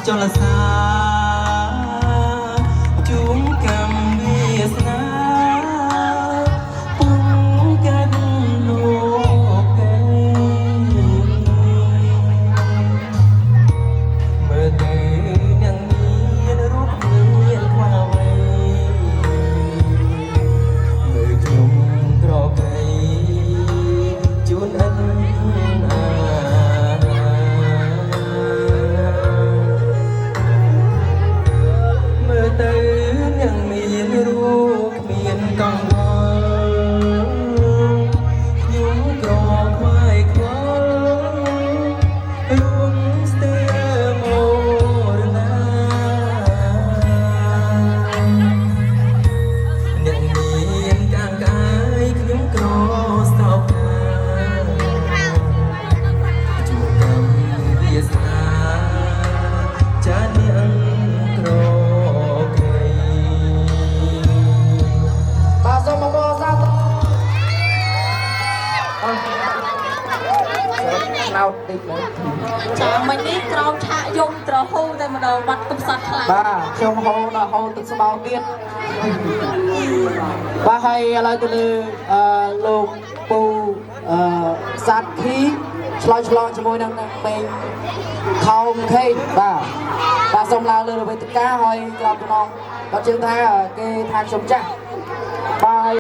ចលសាជួងកម្មវាសនាពុំកាន់លោកឯងមើលទៅនឹងមានរូបមានខ្វះអ្វីមើលខ្ញុំក្រកៃជួនអិនទៅនឹងមានរូបមានកង្វល់ខ្ញុំក្រខ្វាយខ្វល់រួមស្ទើមរណាអ្នកមានកាងកាយខ្ញុំក្រស្ទោកជួបកម្មវាសនាចាននាងក្រណៅតិចមកចាមិញនេះក្រោមឆាកយំត្រហូតែម្ដងបាត់កំសត់ខ្លាំងបាទខ្ញុំហូដល់ហូទឹកស្បោទៀតបាទហើយឥឡូវទៅលើលោកពូសាត់ខីឆ្លងជាមួយនឹងពេងខោមខេបាទសូមឡើងលើវេទិកាហើយក្រោមចំណងគាត់ជឿថាគេថាខ្ញុំចាស់បាទ